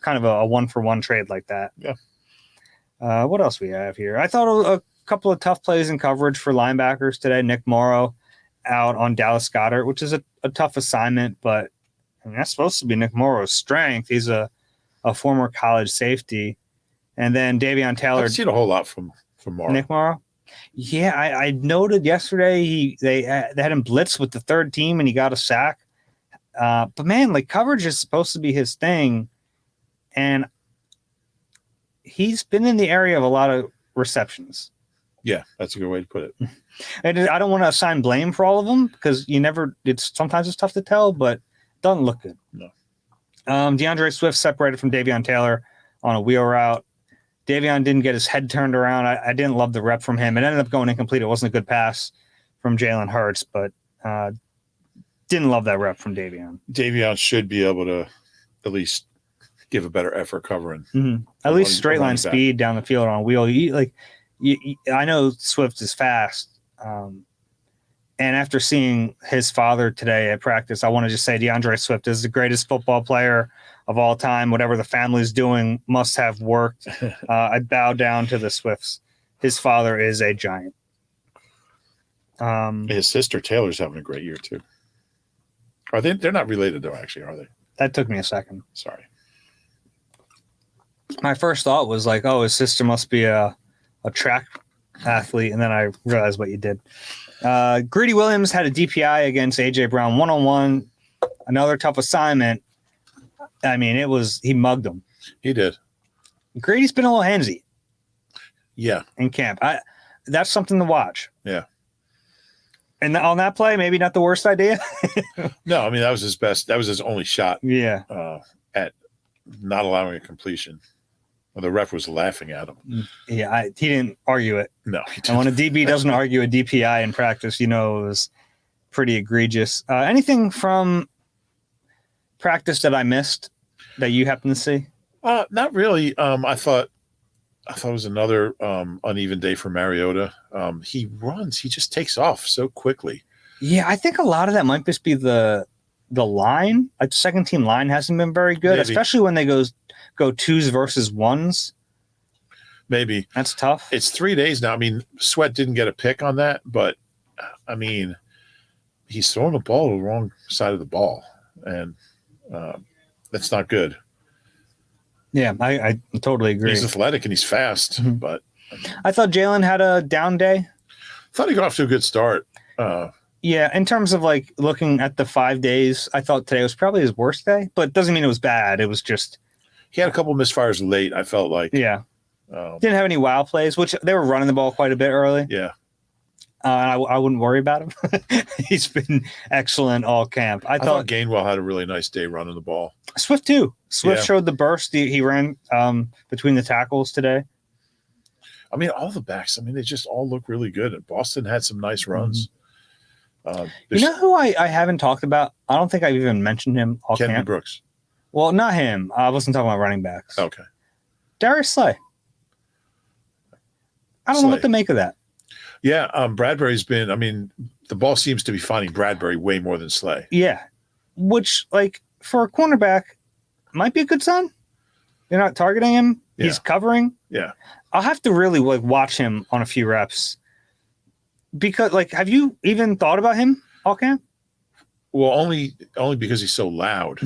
kind of a 1-for-1 trade like that. Yeah. What else we have here? I thought a couple of tough plays in coverage for linebackers today. Nick Morrow out on Dallas Goedert, which is a tough assignment, but I mean, that's supposed to be Nick Morrow's strength. He's a former college safety. And then Davion Taylor. I've seen a whole lot from Morrow. Nick Morrow. Yeah, I noted yesterday they had him blitz with the third team and he got a sack. But man, like coverage is supposed to be his thing, and he's been in the area of a lot of receptions. Yeah, that's a good way to put it. And I don't want to assign blame for all of them because sometimes it's tough to tell, but it doesn't look good. No. DeAndre Swift separated from Davion Taylor on a wheel route. Davion didn't get his head turned around. I didn't love the rep from him. It ended up going incomplete. It wasn't a good pass from Jalen Hurts, but didn't love that rep from Davion. Davion should be able to at least give a better effort covering. Mm-hmm. At least straight line speed down the field on a wheel. I know Swift is fast. And after seeing his father today at practice, I want to just say DeAndre Swift is the greatest football player of all time. Whatever the family's doing must have worked. I bow down to the Swifts. His father is a giant. His sister Taylor's having a great year too. Are they? They're not related though, actually, are they? That took me a second. Sorry. My first thought was like, oh, his sister must be a track athlete, and then I realized what you did. Greedy Williams had a DPI against AJ Brown 1-on-1. Another tough assignment. I mean, he mugged him. He did. Greedy's been a little handsy. Yeah. In camp. That's something to watch. Yeah. And on that play, maybe not the worst idea. No, I mean, that was his best. That was his only shot Yeah. At not allowing a completion. Well, the ref was laughing at him. Yeah, he didn't argue it. No. And when a DB doesn't argue a DPI in practice, it was pretty egregious. Anything from practice that I missed that you happen to see? Not really. I thought it was another uneven day for Mariota. He just takes off so quickly. Yeah, I think a lot of that might just be the line. Like the second team line hasn't been very good, Maybe. Especially when they go twos versus ones. Maybe. That's tough. It's 3 days now. I mean, Sweat didn't get a pick on that, but I mean, he's throwing the ball to the wrong side of the ball, and that's not good. Yeah, I totally agree. He's athletic and he's fast, but I thought Jalen had a down day. I thought he got off to a good start. Yeah, in terms of like looking at the 5 days, I thought today was probably his worst day, but it doesn't mean it was bad. It was just he had a couple of misfires late, I felt like. Yeah. Didn't have any wild plays, which they were running the ball quite a bit early. Yeah. I wouldn't worry about him. He's been excellent all camp. I thought Gainwell had a really nice day running the ball. Swift too. Swift showed the burst. He ran between the tackles today. I mean, all the backs. I mean, they just all look really good. And Boston had some nice runs. You know who I haven't talked about? I don't think I've even mentioned him all Kennedy camp. Brooks. Well, not him. I wasn't talking about running backs. Okay. Darius Slay. I don't know what to make of that. Yeah, Bradbury's been. I mean, the ball seems to be finding Bradbury way more than Slay. Yeah, which like for a cornerback might be a good sign. You're not targeting him. Yeah. He's covering. Yeah, I'll have to really like watch him on a few reps because like, have you even thought about him all camp? Well, only because he's so loud.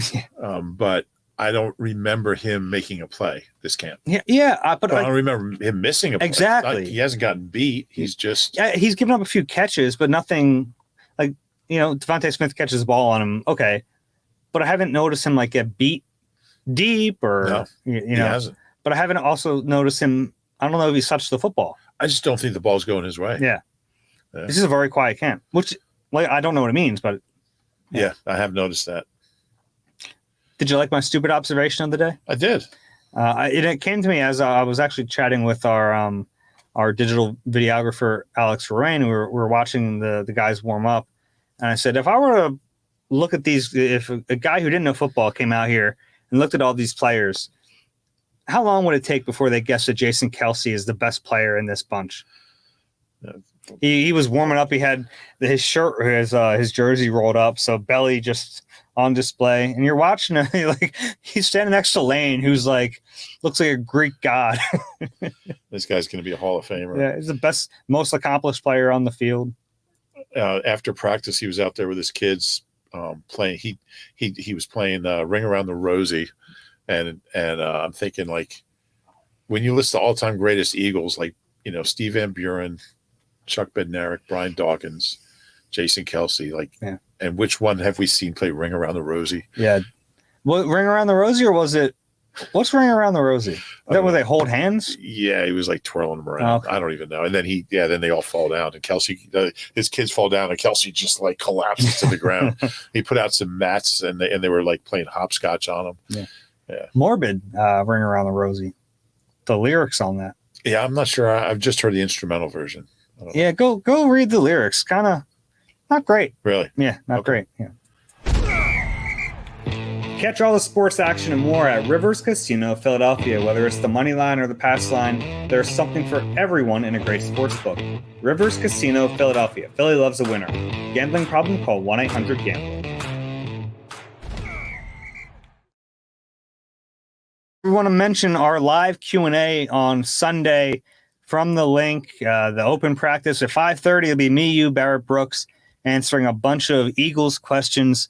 But I don't remember him making a play this camp. Yeah, but I don't remember him missing a play. Exactly. He hasn't gotten beat. He's just he's given up a few catches, but nothing like Devontae Smith catches the ball on him. Okay, but I haven't noticed him like get beat deep or he hasn't. But I haven't also noticed him. I don't know if he's touched the football. I just don't think the ball's going his way. Yeah. This is a very quiet camp, which like I don't know what it means, but yeah, I have noticed that. Did you like my stupid observation of the day? I did. It came to me as I was actually chatting with our digital videographer, Alex Rorain. We were watching the guys warm up. And I said, if I were to look at these, if a guy who didn't know football came out here and looked at all these players, how long would it take before they guessed that Jason Kelce is the best player in this bunch? He was warming up. He had his shirt, his jersey rolled up, so belly just on display, and you're watching him like he's standing next to Lane, who's like looks like a Greek god. This guy's going to be a Hall of Famer. Yeah, he's the best, most accomplished player on the field. After practice, he was out there with his kids playing. He was playing Ring Around the Rosie, and I'm thinking like when you list the all-time greatest Eagles, like Steve Van Buren, Chuck Bednarik, Brian Dawkins, Jason Kelce, and which one have we seen play Ring Around the Rosie? Yeah. What, Ring Around the Rosie, or was it what's Ring Around the Rosie? Is that where they hold hands? Yeah, he was like twirling them around. Okay. I don't even know. And then then they all fall down, and Kelce, his kids fall down, and Kelce just like collapses to the ground. He put out some mats, and they were like playing hopscotch on him. Yeah. Morbid, Ring Around the Rosie. The lyrics on that. Yeah, I'm not sure. I've just heard the instrumental version. Yeah, go read the lyrics. Kind of not great. Really? Yeah, not great. Yeah. Catch all the sports action and more at Rivers Casino Philadelphia. Whether it's the money line or the pass line, there's something for everyone in a great sports book. Rivers Casino Philadelphia. Philly loves a winner. Gambling problem? Call 1-800-GAMBLER. We want to mention our live Q&A on Sunday from the link, the open practice at 5:30. It'll be me, you, Barrett Brooks, answering a bunch of Eagles questions.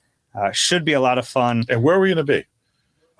Should be a lot of fun. And where are we going to be?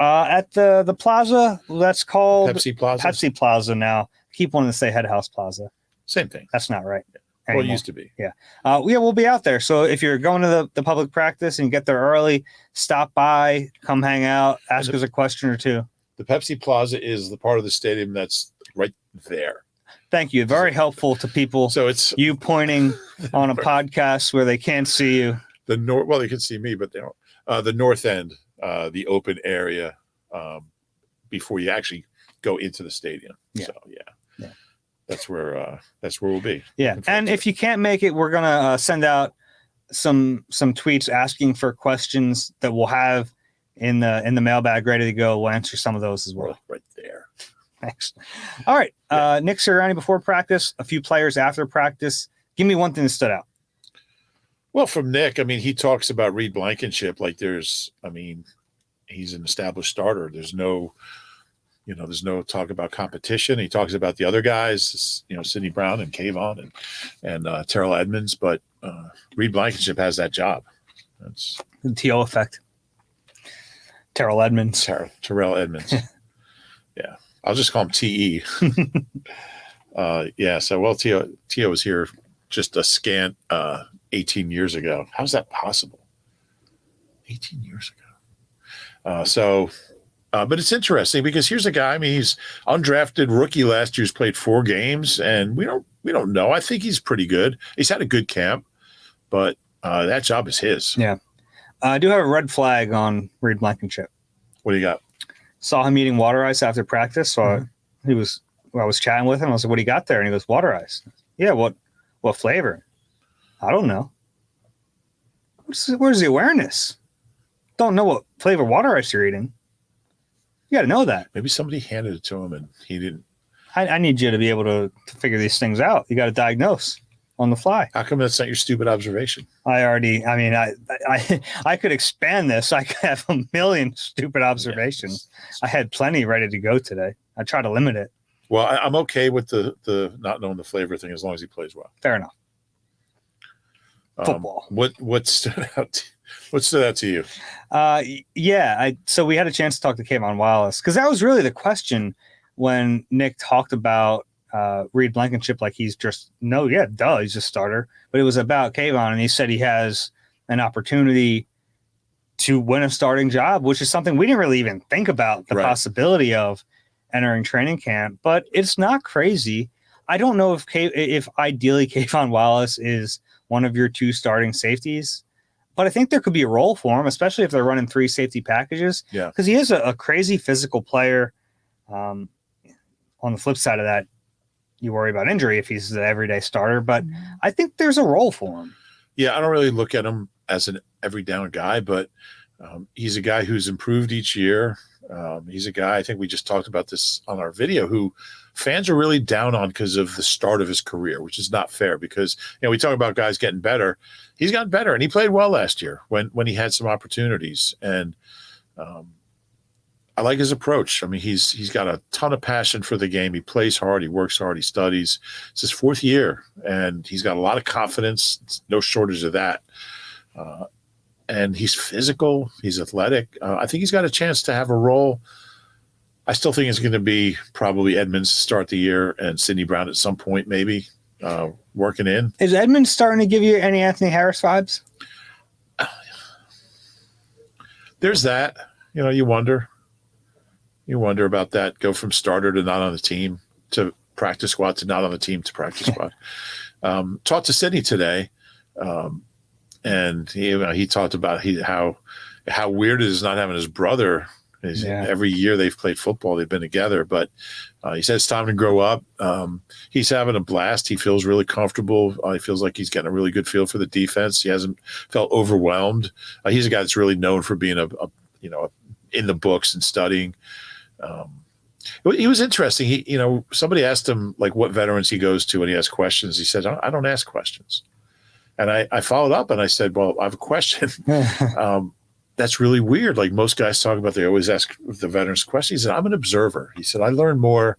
At the plaza that's called Pepsi Plaza. Pepsi Plaza now. I keep wanting to say Head House Plaza. Same thing. That's not right. Well, it used to be. Yeah. We'll be out there. So if you're going to the public practice and you get there early, stop by, come hang out, ask us a question or two. The Pepsi Plaza is the part of the stadium that's right there. Thank you. Very helpful to people. So it's you pointing on a podcast where they can't see you. Well, they can see me, but they don't. The north end, the open area, before you actually go into the stadium. Yeah. So that's where we'll be. Yeah, and if you can't make it, we're gonna send out some tweets asking for questions that we'll have in the mailbag ready to go. We'll answer some of those as well. Right there. Thanks. All right. Nick Sirianni before practice, a few players after practice. Give me one thing that stood out. Well, from Nick, I mean, he talks about Reed Blankenship like he's an established starter. There's no talk about competition. He talks about the other guys, Sidney Brown and Kayvon and Terrell Edmonds, but Reed Blankenship has that job. That's the T.O. effect. Terrell Edmonds. Terrell Edmonds. Yeah. I'll just call him T.E. So T.O. was here just a scant 18 years ago. How's that possible? 18 years ago. But it's interesting because here's a guy. I mean, he's undrafted rookie last year's played 4 games, and we don't know. I think he's pretty good. He's had a good camp, but that job is his. Yeah. I do have a red flag on Reed Blankenship. What do you got? Saw him eating water ice after practice. So I was chatting with him. I was like, "What do you got there?" And he goes, "Water ice." Yeah. What flavor? I don't know. Where's the awareness? Don't know what flavor water ice you're eating. You got to know that. Maybe somebody handed it to him and he didn't. I need you to be able to figure these things out. You got to diagnose on the fly. How come that's not your stupid observation? I could expand this. I could have a million stupid observations. I had plenty ready to go today. I try to limit it. Well, I'm okay with the not knowing the flavor thing as long as he plays well. Fair enough. Football. What stood out? What stood out to you? So we had a chance to talk to Kayvon Wallace because that was really the question when Nick talked about Reed Blankenship, like he's just he's a starter. But it was about Kayvon, and he said he has an opportunity to win a starting job, which is something we didn't really even think about the possibility of entering training camp. But it's not crazy. I don't know if ideally Kayvon Wallace is one of your 2 starting safeties. But I think there could be a role for him, especially if they're running 3 safety packages. Yeah. Because he is a crazy physical player. On the flip side of that, you worry about injury if he's the everyday starter. But I think there's a role for him. Yeah, I don't really look at him as an every down guy, but he's a guy who's improved each year. He's a guy, I think we just talked about this on our video, who fans are really down on because of the start of his career, which is not fair because, we talk about guys getting better. He's gotten better, and he played well last year when he had some opportunities. And I like his approach. I mean, he's got a ton of passion for the game. He plays hard. He works hard. He studies. It's his 4th year, and he's got a lot of confidence. It's no shortage of that. And he's physical. He's athletic. I think he's got a chance to have a role. I still think it's going to be probably Edmonds to start the year and Sidney Brown at some point, maybe working in. Is Edmonds starting to give you any Anthony Harris vibes? There's that. You wonder. You wonder about that. Go from starter to not on the team to practice squad to not on the team to practice squad. Talked to Sidney today. And he talked about how weird it is not having his brother. Every year they've played football, they've been together. But he says it's time to grow up. He's having a blast. He feels really comfortable. He feels like he's getting a really good feel for the defense. He hasn't felt overwhelmed. He's a guy that's really known for being in the books and studying. He was interesting. Somebody asked him like what veterans he goes to and he has questions. He said, I don't ask questions. And I followed up and I said, well, I have a question. That's really weird. Like most guys talk about, they always ask the veterans questions. He said, I'm an observer. He said, I learn more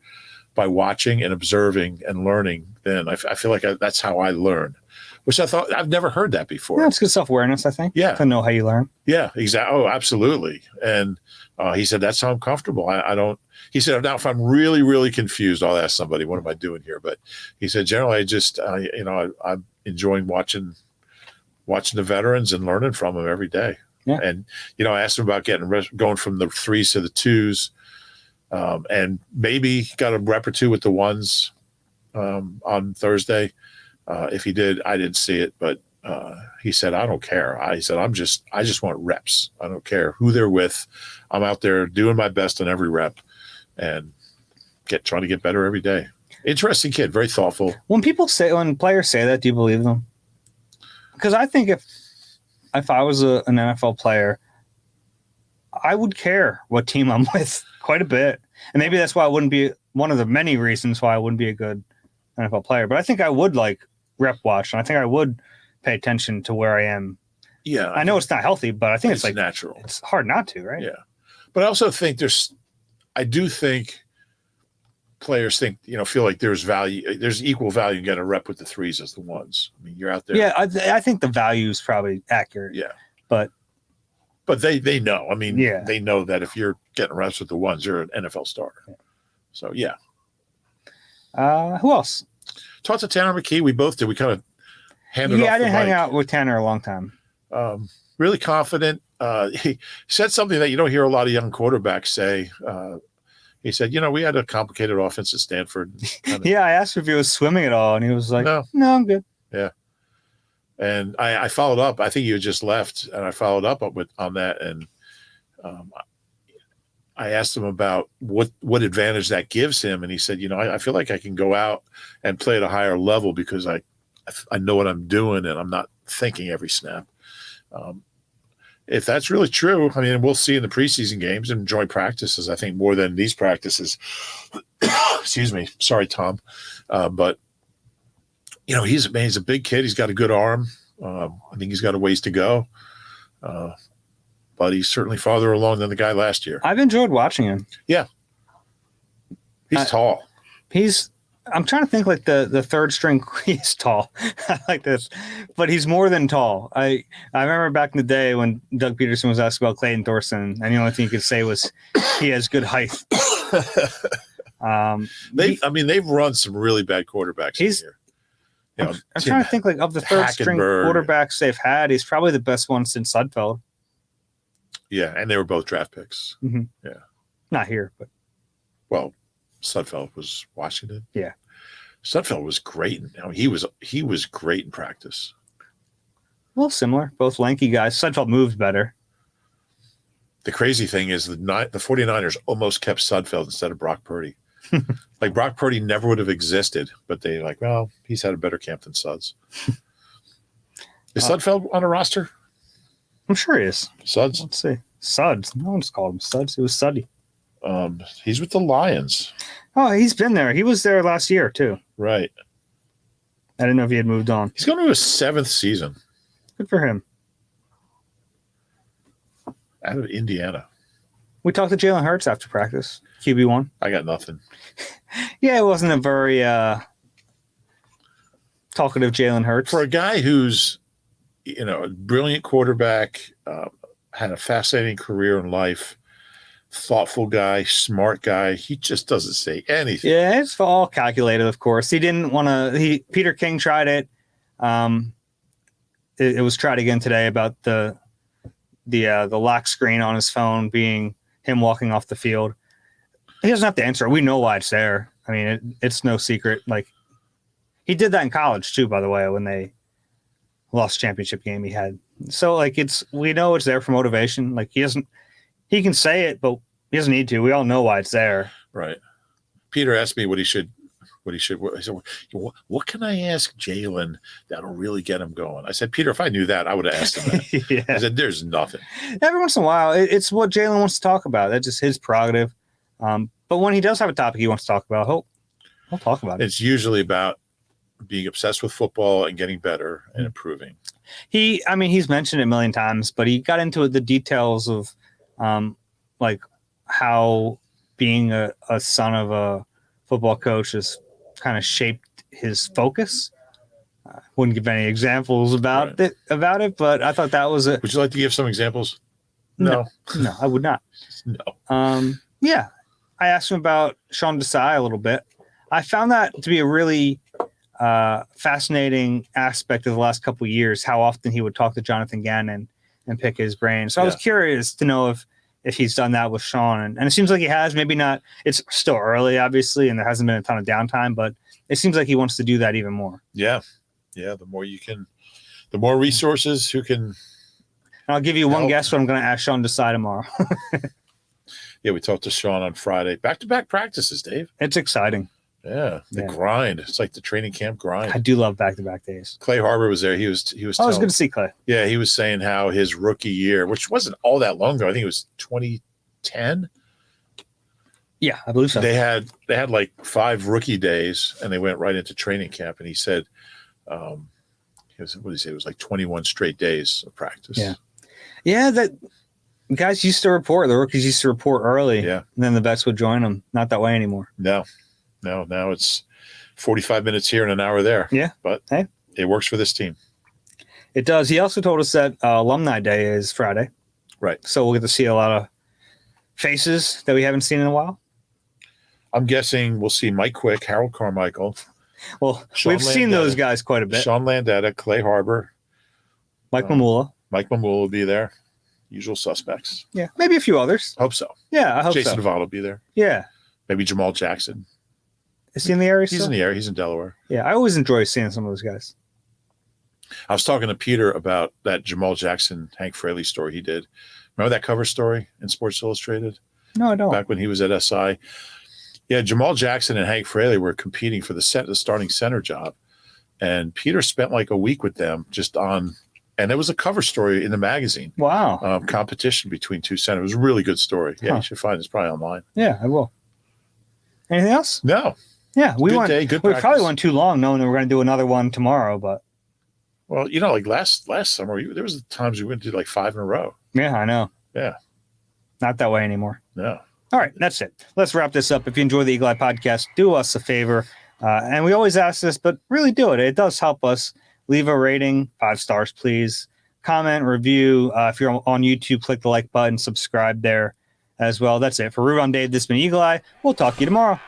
by watching and observing and learning than I feel like that's how I learn, which I thought I've never heard that before. Yeah, it's good self-awareness, I think. Yeah. To know how you learn. Yeah, exactly. Oh, absolutely. And he said, that's how I'm comfortable. He said, now if I'm really, really confused, I'll ask somebody, what am I doing here? But he said, generally, I just, I'm enjoying watching the veterans and learning from them every day. Yeah. And, I asked him about going from the 3s to the 2s and maybe got a rep or 2 with the 1s. on Thursday. If he did, I didn't see it, but he said, I don't care. I said, I just want reps. I don't care who they're with. I'm out there doing my best on every rep and trying to get better every day. Interesting kid, very thoughtful. When players say that, do you believe them? Because I think if I was an NFL player, I would care what team I'm with quite a bit. And maybe that's why I wouldn't be one of the many reasons why I wouldn't be a good NFL player. But I think I would rep watch, and I think I would pay attention to where I am. Yeah. I know it's not healthy, but I think it's natural. It's hard not to, right? Yeah. But I also think I do think players feel like there's equal value in getting a rep with the threes as the ones. I mean, you're out there. Yeah, I think the value is probably accurate. Yeah. But they know. I mean, yeah. They know that if you're getting reps with the ones, you're an NFL star. Yeah. So, yeah. Who else? Talked to Tanner McKee. We both did. We kind of handed off I didn't the hang mic. out with Tanner a long time. Really confident. He said something that you don't hear a lot of young quarterbacks say. He said, we had a complicated offense at Stanford. Yeah, I asked if he was swimming at all, and he was like, no, I'm good. Yeah. And I followed up. I think you had just left, and I followed up on that. And I asked him about what advantage that gives him. And he said, I feel like I can go out and play at a higher level because I know what I'm doing, and I'm not thinking every snap. If that's really true, I mean, we'll see in the preseason games and joint practices, I think, more than these practices. Excuse me. Sorry, Tom. But, he's a big kid. He's got a good arm. I think he's got a ways to go. But he's certainly farther along than the guy last year. I've enjoyed watching him. Yeah. He's tall. I'm trying to think the third string. He's tall. I like this, but he's more than tall. I remember back in the day when Doug Peterson was asked about Clayton Thorson, and the only thing he could say was he has good height. They've run some really bad quarterbacks here. I'm trying to think of the third string quarterbacks they've had. He's probably the best one since Sudfeld. Yeah, and they were both draft picks. Mm-hmm. Yeah, not here, but Sudfeld was Washington. Yeah, Sudfeld was great. He was great in practice. Well, similar, both lanky guys. Sudfeld moved better. The crazy thing is the 49ers almost kept Sudfeld instead of Brock Purdy. Like Brock Purdy never would have existed, but they he's had a better camp than Suds. Is Sudfeld on a roster? I'm sure he is. Suds? Let's see. Suds. No one's called him Suds. It was Suddy. He's with the Lions. Oh, he's been there. He was there last year, too. Right. I didn't know if he had moved on. He's going to his 7th season. Good for him. Out of Indiana. We talked to Jalen Hurts after practice. QB1. I got nothing. Yeah, it wasn't a very talkative Jalen Hurts. For a guy who's, a brilliant quarterback, had a fascinating career in life, thoughtful guy, smart guy, he just doesn't say anything. Yeah, it's all calculated, of course. He didn't want to. Peter King tried it. It was tried again today about the lock screen on his phone being him walking off the field. He doesn't have to answer it. We know why it's there. I mean, it's no secret. Like, he did that in college too, by the way, when they lost championship game he had. So we know it's there for motivation. Like, he can say it, but he doesn't need to. We all know why it's there. Right. Peter asked me what he should. I said, what can I ask Jalen that'll really get him going? I said, Peter, if I knew that, I would have asked him that. Yeah. I said, there's nothing. Every once in a while, it's what Jalen wants to talk about. That's just his prerogative. But when he does have a topic he wants to talk about, he'll talk about it. It's usually about being obsessed with football and getting better and improving. He's mentioned it a million times, but he got into the details of how being a son of a football coach has kind of shaped his focus. Wouldn't give any examples about it, but I thought that was it. Would you like to give some examples? No, I would not. No. Yeah. I asked him about Sean Desai a little bit. I found that to be a really fascinating aspect of the last couple of years, how often he would talk to Jonathan Gannon and pick his brain. So I was curious to know if if he's done that with Sean. And it seems like he has. Maybe not. It's still early, obviously, and there hasn't been a ton of downtime, but it seems like he wants to do that even more. Yeah. The more resources who can. And I'll give you one guess what I'm going to ask Sean to decide tomorrow. Yeah, we talked to Sean on Friday. Back-to-back practices, Dave. It's exciting. Yeah, the grind. It's like the training camp grind. I do love back-to-back days. Clay Harbor was there. He was. I was good to see Clay. Yeah, he was saying how his rookie year, which wasn't all that long ago. I think it was 2010. Yeah, I believe so. They had like 5 rookie days, and they went right into training camp. And he said, what did he say? It was like 21 straight days of practice. Yeah. That guys used to report. The rookies used to report early. Yeah, and then the vets would join them. Not that way anymore. No. Now it's 45 minutes here and an hour there. Yeah, but hey, it works for this team. It does. He also told us that Alumni Day is Friday. Right. So we'll get to see a lot of faces that we haven't seen in a while. I'm guessing we'll see Mike Quick, Harold Carmichael. Well, we've seen those guys quite a bit. Sean Landetta, Clay Harbor. Mike Mamula. Mike Mamula will be there. Usual suspects. Yeah, maybe a few others. Hope so. Yeah, I hope Jason so. Duvall will be there. Yeah. Maybe Jamal Jackson. Is he in the area He's still? in the area. He's in Delaware. Yeah, I always enjoy seeing some of those guys. I was talking to Peter about that Jamal Jackson, Hank Fraley story he did. Remember that cover story in Sports Illustrated? No, I don't. Back when he was at SI. Yeah, Jamal Jackson and Hank Fraley were competing for the starting center job. And Peter spent like a week with them and it was a cover story in the magazine. Wow. Competition between two centers. It was a really good story. Yeah, you should find it. It's probably online. Yeah, I will. Anything else? No. Yeah, we good probably went too long knowing that we're going to do another one tomorrow, but. Well, like last summer, there was times we went to like 5 in a row. Yeah, I know. Yeah. Not that way anymore. No. All right, that's it. Let's wrap this up. If you enjoy the Eagle Eye Podcast, do us a favor. And we always ask this, but really do it. It does help us. Leave a rating, 5 stars, please. Comment, review. If you're on YouTube, click the like button, subscribe there as well. That's it. For Reuben, Dave, this has been Eagle Eye. We'll talk to you tomorrow.